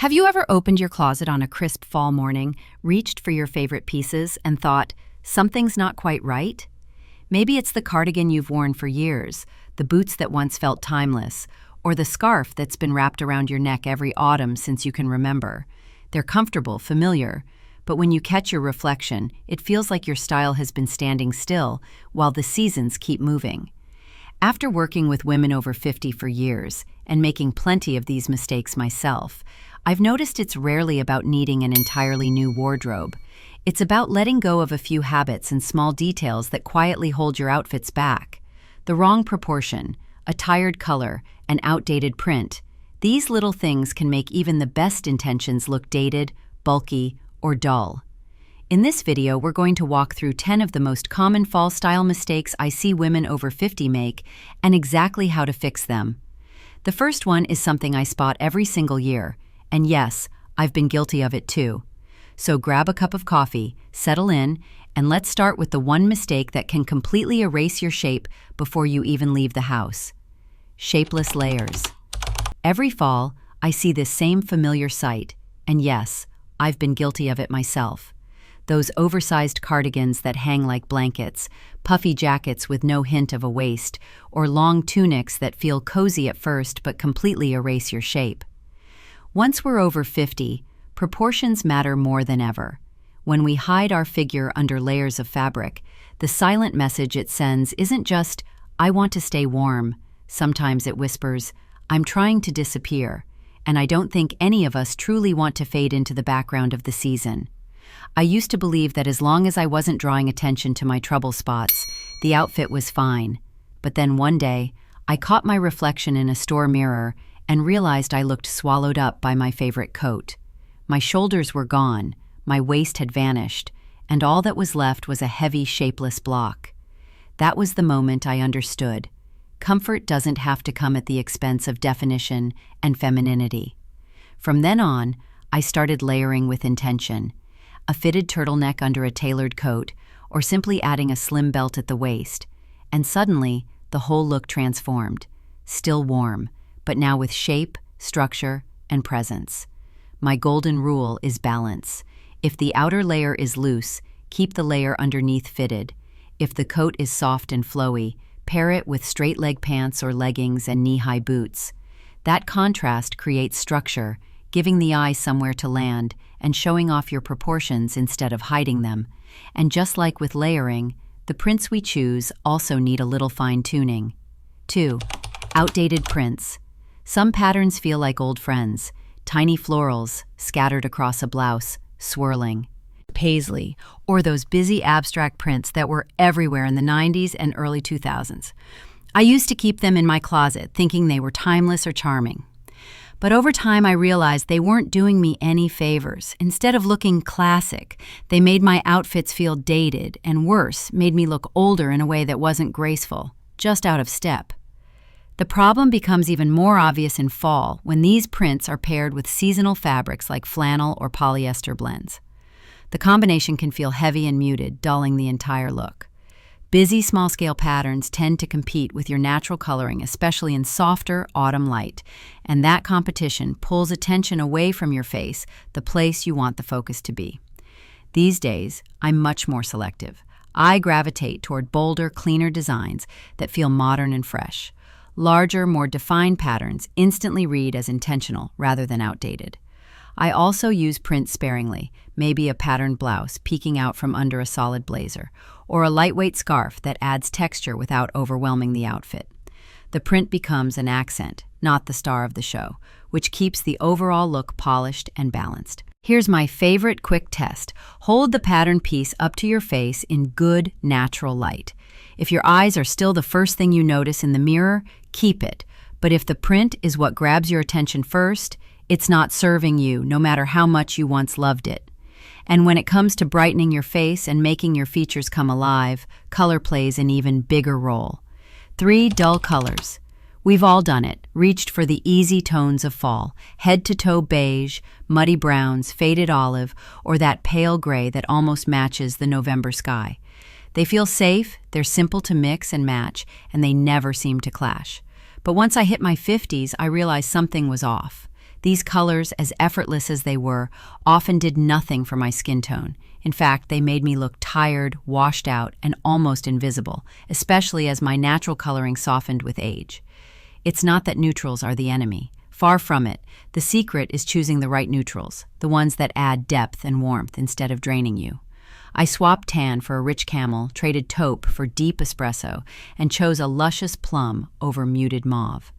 Have you ever opened your closet on a crisp fall morning, reached for your favorite pieces, and thought, something's not quite right? Maybe it's the cardigan you've worn for years, the boots that once felt timeless, or the scarf that's been wrapped around your neck every autumn since you can remember. They're comfortable, familiar, but when you catch your reflection, it feels like your style has been standing still while the seasons keep moving. After working with women over 50 for years and making plenty of these mistakes myself, I've noticed it's rarely about needing an entirely new wardrobe. It's about letting go of a few habits and small details that quietly hold your outfits back. The wrong proportion, a tired color, an outdated print. These little things can make even the best intentions look dated, bulky, or dull. In this video, we're going to walk through 10 of the most common fall style mistakes I see women over 50 make and exactly how to fix them. The first one is something I spot every single year. And yes, I've been guilty of it too. So grab a cup of coffee, settle in, and let's start with the one mistake that can completely erase your shape before you even leave the house. Shapeless layers. Every fall, I see this same familiar sight, and yes, I've been guilty of it myself. Those oversized cardigans that hang like blankets, puffy jackets with no hint of a waist, or long tunics that feel cozy at first but completely erase your shape. Once we're over 50, proportions matter more than ever. When we hide our figure under layers of fabric, the silent message it sends isn't just, "I want to stay warm." Sometimes it whispers, "I'm trying to disappear," and I don't think any of us truly want to fade into the background of the season. I used to believe that as long as I wasn't drawing attention to my trouble spots, the outfit was fine. But then one day, I caught my reflection in a store mirror and realized I looked swallowed up by my favorite coat. My shoulders were gone, my waist had vanished, and all that was left was a heavy, shapeless block. That was the moment I understood. Comfort doesn't have to come at the expense of definition and femininity. From then on, I started layering with intention. A fitted turtleneck under a tailored coat, or simply adding a slim belt at the waist. And suddenly, the whole look transformed. Still warm, but now with shape, structure, and presence. My golden rule is balance. If the outer layer is loose, keep the layer underneath fitted. If the coat is soft and flowy, pair it with straight leg pants or leggings and knee-high boots. That contrast creates structure, giving the eye somewhere to land and showing off your proportions instead of hiding them. And just like with layering, the prints we choose also need a little fine-tuning. 2. Outdated prints. Some patterns feel like old friends, tiny florals scattered across a blouse, swirling. Paisley, or those busy abstract prints that were everywhere in the 90s and early 2000s. I used to keep them in my closet, thinking they were timeless or charming. But over time, I realized they weren't doing me any favors. Instead of looking classic, they made my outfits feel dated, and worse, made me look older in a way that wasn't graceful, just out of step. The problem becomes even more obvious in fall when these prints are paired with seasonal fabrics like flannel or polyester blends. The combination can feel heavy and muted, dulling the entire look. Busy small-scale patterns tend to compete with your natural coloring, especially in softer autumn light, and that competition pulls attention away from your face, the place you want the focus to be. These days, I'm much more selective. I gravitate toward bolder, cleaner designs that feel modern and fresh. Larger, more defined patterns instantly read as intentional rather than outdated. I also use prints sparingly, maybe a patterned blouse peeking out from under a solid blazer, or a lightweight scarf that adds texture without overwhelming the outfit. The print becomes an accent, not the star of the show, which keeps the overall look polished and balanced. Here's my favorite quick test. Hold the pattern piece up to your face in good, natural light. If your eyes are still the first thing you notice in the mirror, keep it. But if the print is what grabs your attention first, it's not serving you, no matter how much you once loved it. And when it comes to brightening your face and making your features come alive, color plays an even bigger role. 3. Dull colors. We've all done it, reached for the easy tones of fall, head-to-toe beige, muddy browns, faded olive, or that pale gray that almost matches the November sky. They feel safe, they're simple to mix and match, and they never seem to clash. But once I hit my 50s, I realized something was off. These colors, as effortless as they were, often did nothing for my skin tone. In fact, they made me look tired, washed out, and almost invisible, especially as my natural coloring softened with age. It's not that neutrals are the enemy. Far from it. The secret is choosing the right neutrals, the ones that add depth and warmth instead of draining you. I swapped tan for a rich camel, traded taupe for deep espresso, and chose a luscious plum over muted mauve.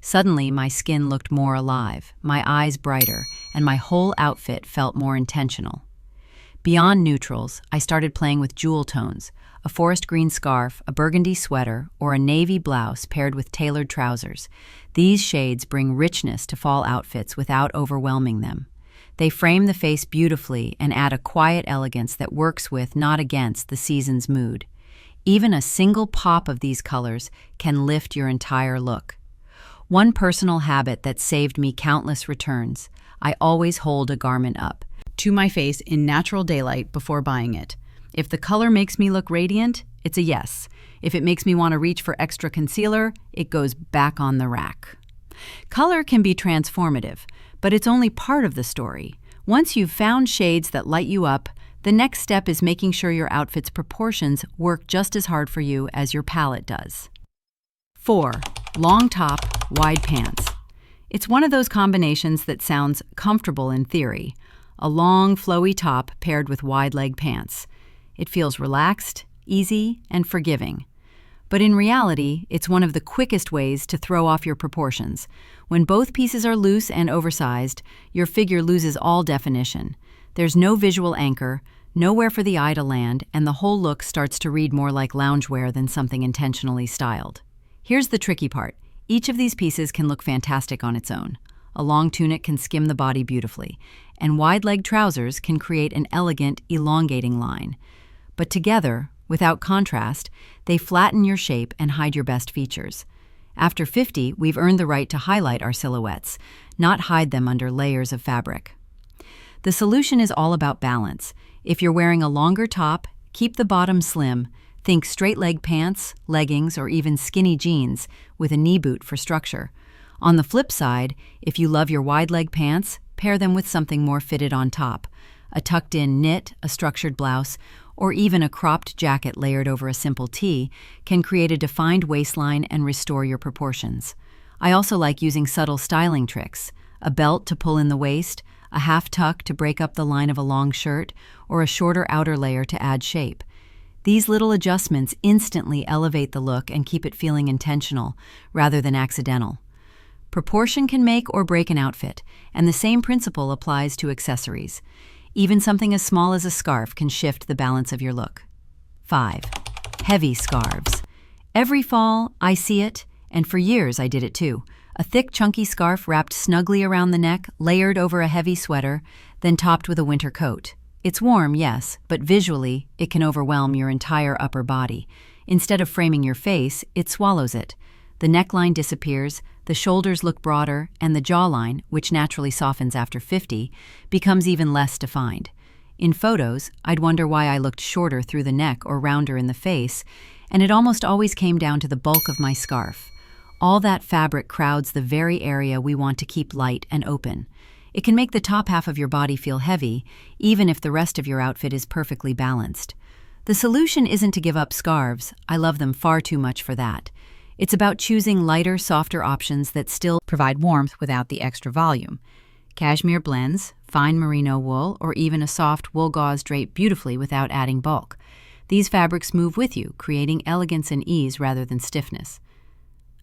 Suddenly, my skin looked more alive, my eyes brighter, and my whole outfit felt more intentional. Beyond neutrals, I started playing with jewel tones, a forest green scarf, a burgundy sweater, or a navy blouse paired with tailored trousers. These shades bring richness to fall outfits without overwhelming them. They frame the face beautifully and add a quiet elegance that works with, not against, the season's mood. Even a single pop of these colors can lift your entire look. One personal habit that saved me countless returns: I always hold a garment up to my face in natural daylight before buying it. If the color makes me look radiant, it's a yes. If it makes me want to reach for extra concealer, it goes back on the rack. Color can be transformative, but it's only part of the story. Once you've found shades that light you up, the next step is making sure your outfit's proportions work just as hard for you as your palette does. 4. Long top, wide pants. It's one of those combinations that sounds comfortable in theory. A long, flowy top paired with wide leg pants. It feels relaxed, easy, and forgiving. But in reality, it's one of the quickest ways to throw off your proportions. When both pieces are loose and oversized, your figure loses all definition. There's no visual anchor, nowhere for the eye to land, and the whole look starts to read more like loungewear than something intentionally styled. Here's the tricky part. Each of these pieces can look fantastic on its own. A long tunic can skim the body beautifully, and wide-leg trousers can create an elegant, elongating line. But together, without contrast, they flatten your shape and hide your best features. After 50, we've earned the right to highlight our silhouettes, not hide them under layers of fabric. The solution is all about balance. If you're wearing a longer top, keep the bottom slim. Think straight leg pants, leggings, or even skinny jeans with a knee boot for structure. On the flip side, if you love your wide leg pants, pair them with something more fitted on top. A tucked-in knit, a structured blouse, or even a cropped jacket layered over a simple tee can create a defined waistline and restore your proportions. I also like using subtle styling tricks: a belt to pull in the waist, a half tuck to break up the line of a long shirt, or a shorter outer layer to add shape. These little adjustments instantly elevate the look and keep it feeling intentional rather than accidental. Proportion can make or break an outfit, and the same principle applies to accessories. Even something as small as a scarf can shift the balance of your look. 5. Heavy scarves. Every fall, I see it, and for years I did it too. A thick, chunky scarf wrapped snugly around the neck, layered over a heavy sweater, then topped with a winter coat. It's warm, yes, but visually, it can overwhelm your entire upper body. Instead of framing your face, it swallows it. The neckline disappears, the shoulders look broader, and the jawline, which naturally softens after 50, becomes even less defined. In photos, I'd wonder why I looked shorter through the neck or rounder in the face, and it almost always came down to the bulk of my scarf. All that fabric crowds the very area we want to keep light and open. It can make the top half of your body feel heavy, even if the rest of your outfit is perfectly balanced. The solution isn't to give up scarves. I love them far too much for that. It's about choosing lighter, softer options that still provide warmth without the extra volume. Cashmere blends, fine merino wool, or even a soft wool gauze drape beautifully without adding bulk. These fabrics move with you, creating elegance and ease rather than stiffness.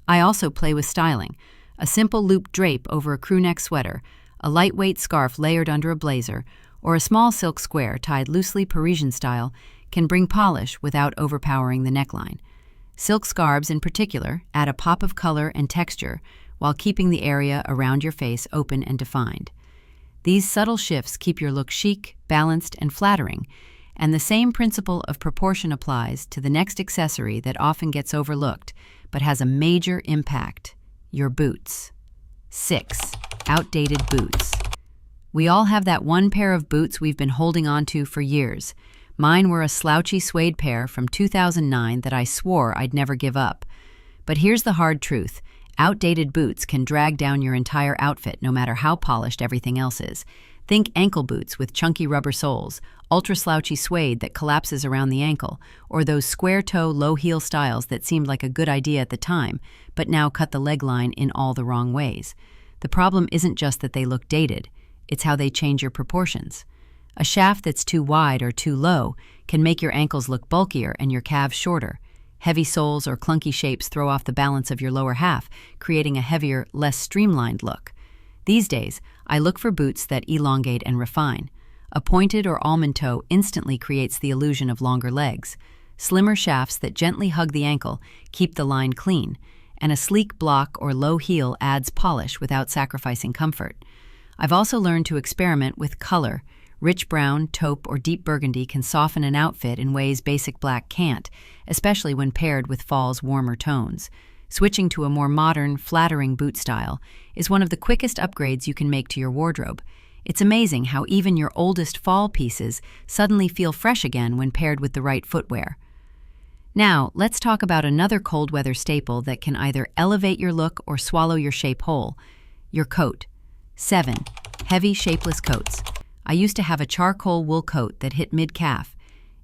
I also play with styling. A simple loop drape over a crew neck sweater, a lightweight scarf layered under a blazer, or a small silk square tied loosely Parisian style can bring polish without overpowering the neckline. Silk scarves in particular add a pop of color and texture while keeping the area around your face open and defined. These subtle shifts keep your look chic, balanced, and flattering, and the same principle of proportion applies to the next accessory that often gets overlooked but has a major impact: your boots. 6. Outdated boots. We all have that one pair of boots we've been holding on to for years. Mine were a slouchy suede pair from 2009 that I swore I'd never give up. But here's the hard truth. Outdated boots can drag down your entire outfit no matter how polished everything else is. Think ankle boots with chunky rubber soles, ultra-slouchy suede that collapses around the ankle, or those square-toe, low-heel styles that seemed like a good idea at the time, but now cut the leg line in all the wrong ways. The problem isn't just that they look dated, it's how they change your proportions. A shaft that's too wide or too low can make your ankles look bulkier and your calves shorter. Heavy soles or clunky shapes throw off the balance of your lower half, creating a heavier, less streamlined look. These days, I look for boots that elongate and refine. A pointed or almond toe instantly creates the illusion of longer legs. Slimmer shafts that gently hug the ankle keep the line clean, and a sleek block or low heel adds polish without sacrificing comfort. I've also learned to experiment with color. Rich brown, taupe, or deep burgundy can soften an outfit in ways basic black can't, especially when paired with fall's warmer tones. Switching to a more modern, flattering boot style is one of the quickest upgrades you can make to your wardrobe. It's amazing how even your oldest fall pieces suddenly feel fresh again when paired with the right footwear. Now, let's talk about another cold weather staple that can either elevate your look or swallow your shape whole: your coat. 7. Heavy, shapeless coats. I used to have a charcoal wool coat that hit mid-calf.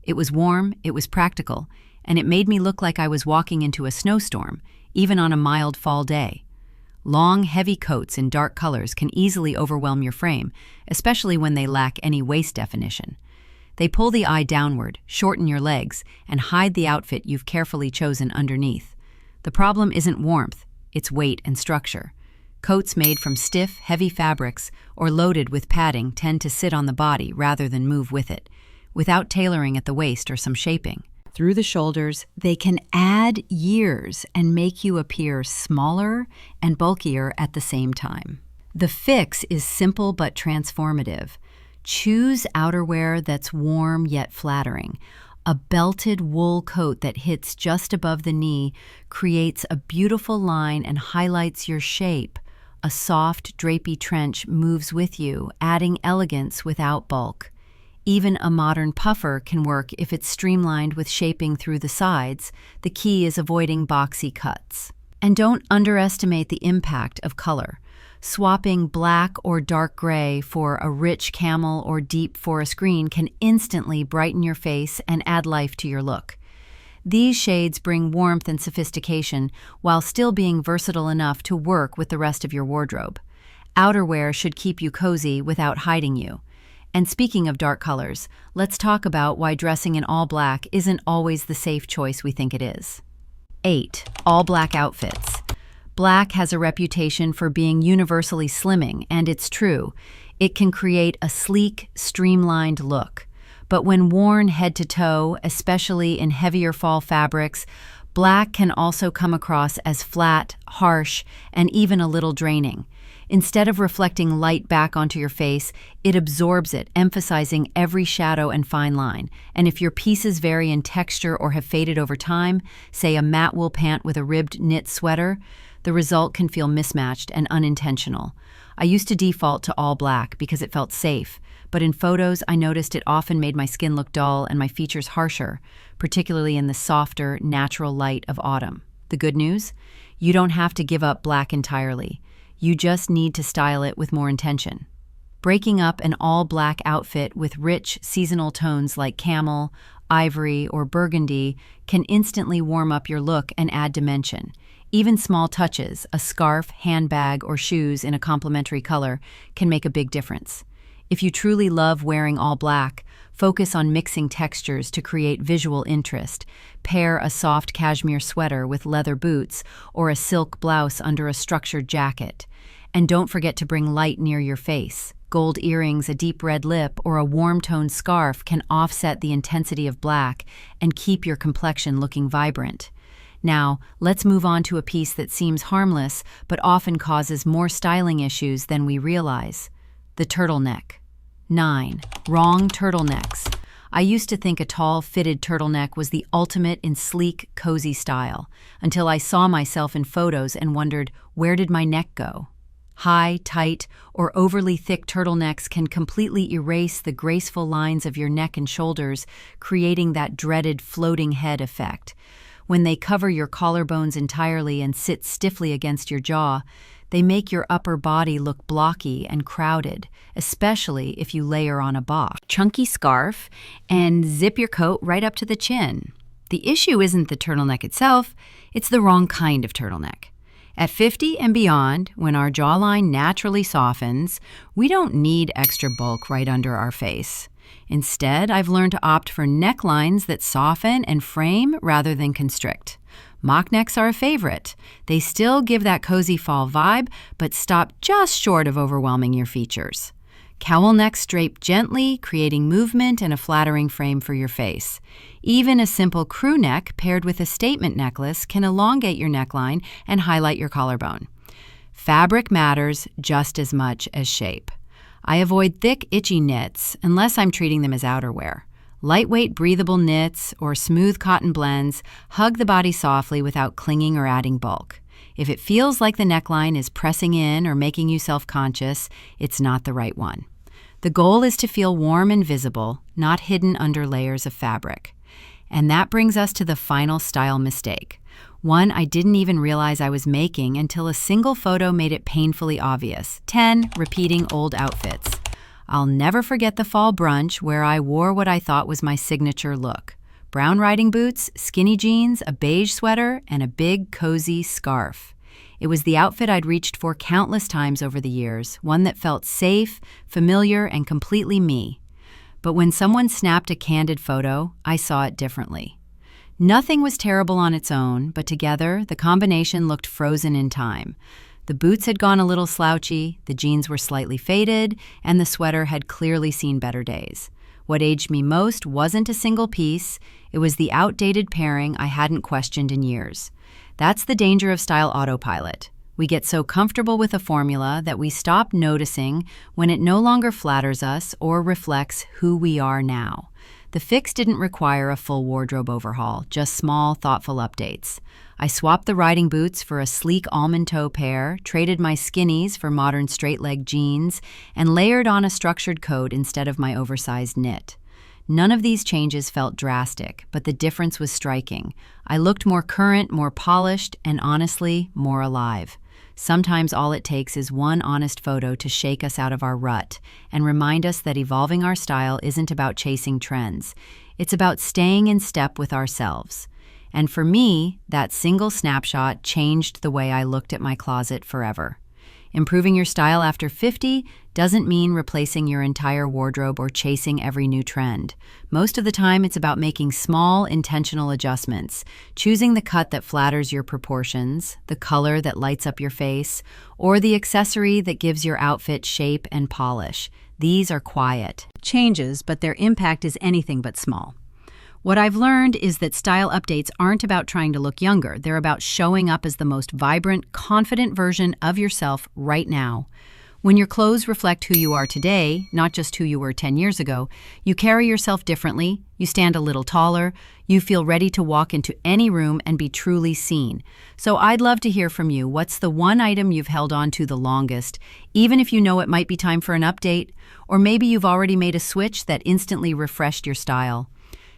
It was warm, it was practical, and it made me look like I was walking into a snowstorm, even on a mild fall day. Long, heavy coats in dark colors can easily overwhelm your frame, especially when they lack any waist definition. They pull the eye downward, shorten your legs, and hide the outfit you've carefully chosen underneath. The problem isn't warmth, it's weight and structure. Coats made from stiff, heavy fabrics or loaded with padding tend to sit on the body rather than move with it, without tailoring at the waist or some shaping. Through the shoulders, they can add years and make you appear smaller and bulkier at the same time. The fix is simple but transformative. Choose outerwear that's warm yet flattering. A belted wool coat that hits just above the knee creates a beautiful line and highlights your shape. A soft, drapey trench moves with you, adding elegance without bulk. Even a modern puffer can work if it's streamlined with shaping through the sides. The key is avoiding boxy cuts. And don't underestimate the impact of color. Swapping black or dark gray for a rich camel or deep forest green can instantly brighten your face and add life to your look. These shades bring warmth and sophistication while still being versatile enough to work with the rest of your wardrobe. Outerwear should keep you cozy without hiding you. And speaking of dark colors, let's talk about why dressing in all black isn't always the safe choice we think it is. 8. All black outfits. Black has a reputation for being universally slimming, and it's true. It can create a sleek, streamlined look. But when worn head to toe, especially in heavier fall fabrics, black can also come across as flat, harsh, and even a little draining. Instead of reflecting light back onto your face, it absorbs it, emphasizing every shadow and fine line. And if your pieces vary in texture or have faded over time, say a matte wool pant with a ribbed knit sweater, the result can feel mismatched and unintentional. I used to default to all black because it felt safe, but in photos I noticed it often made my skin look dull and my features harsher, particularly in the softer, natural light of autumn. The good news? You don't have to give up black entirely. You just need to style it with more intention. Breaking up an all-black outfit with rich, seasonal tones like camel, ivory, or burgundy can instantly warm up your look and add dimension. Even small touches, a scarf, handbag, or shoes in a complementary color, can make a big difference. If you truly love wearing all black, focus on mixing textures to create visual interest. Pair a soft cashmere sweater with leather boots or a silk blouse under a structured jacket. And don't forget to bring light near your face. Gold earrings, a deep red lip, or a warm-toned scarf can offset the intensity of black and keep your complexion looking vibrant. Now, let's move on to a piece that seems harmless but often causes more styling issues than we realize: the turtleneck. 9. Wrong turtlenecks. I used to think a tall, fitted turtleneck was the ultimate in sleek, cozy style, until I saw myself in photos and wondered, where did my neck go? High, tight, or overly thick turtlenecks can completely erase the graceful lines of your neck and shoulders, creating that dreaded floating head effect. When they cover your collarbones entirely and sit stiffly against your jaw, they make your upper body look blocky and crowded, especially if you layer on a chunky scarf and zip your coat right up to the chin. The issue isn't the turtleneck itself, it's the wrong kind of turtleneck. At 50 and beyond, when our jawline naturally softens, we don't need extra bulk right under our face. Instead, I've learned to opt for necklines that soften and frame rather than constrict. Mock necks are a favorite. They still give that cozy fall vibe, but stop just short of overwhelming your features. Cowl necks drape gently, creating movement and a flattering frame for your face. Even a simple crew neck paired with a statement necklace can elongate your neckline and highlight your collarbone. Fabric matters just as much as shape. I avoid thick, itchy knits unless I'm treating them as outerwear. Lightweight, breathable knits or smooth cotton blends hug the body softly without clinging or adding bulk. If it feels like the neckline is pressing in or making you self-conscious, it's not the right one. The goal is to feel warm and visible, not hidden under layers of fabric. And that brings us to the final style mistake, one I didn't even realize I was making until a single photo made it painfully obvious. 10 repeating old outfits. I'll never forget the fall brunch where I wore what I thought was my signature look. Brown riding boots, skinny jeans, a beige sweater, and a big, cozy scarf. It was the outfit I'd reached for countless times over the years, one that felt safe, familiar, and completely me. But when someone snapped a candid photo, I saw it differently. Nothing was terrible on its own, but together, the combination looked frozen in time. The boots had gone a little slouchy, the jeans were slightly faded, and the sweater had clearly seen better days. What aged me most wasn't a single piece, it was the outdated pairing I hadn't questioned in years. That's the danger of style autopilot. We get so comfortable with a formula that we stop noticing when it no longer flatters us or reflects who we are now. The fix didn't require a full wardrobe overhaul, just small, thoughtful updates. I swapped the riding boots for a sleek almond toe pair, traded my skinnies for modern straight-leg jeans, and layered on a structured coat instead of my oversized knit. None of these changes felt drastic, but the difference was striking. I looked more current, more polished, and honestly, more alive. Sometimes all it takes is one honest photo to shake us out of our rut and remind us that evolving our style isn't about chasing trends. It's about staying in step with ourselves. And for me, that single snapshot changed the way I looked at my closet forever. Improving your style after 50 doesn't mean replacing your entire wardrobe or chasing every new trend. Most of the time, it's about making small, intentional adjustments, choosing the cut that flatters your proportions, the color that lights up your face, or the accessory that gives your outfit shape and polish. These are quiet changes, but their impact is anything but small. What I've learned is that style updates aren't about trying to look younger. They're about showing up as the most vibrant, confident version of yourself right now. When your clothes reflect who you are today, not just who you were 10 years ago, you carry yourself differently, you stand a little taller, you feel ready to walk into any room and be truly seen. So I'd love to hear from you. What's the one item you've held on to the longest, even if you know it might be time for an update? Or maybe you've already made a switch that instantly refreshed your style.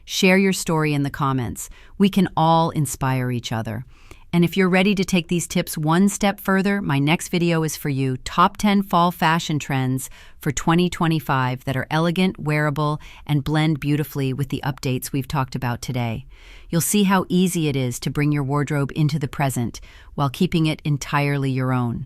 Share your story in the comments. We can all inspire each other. And if you're ready to take these tips one step further, my next video is for you. Top 10 fall fashion trends for 2025 that are elegant, wearable, and blend beautifully with the updates we've talked about today. You'll see how easy it is to bring your wardrobe into the present while keeping it entirely your own.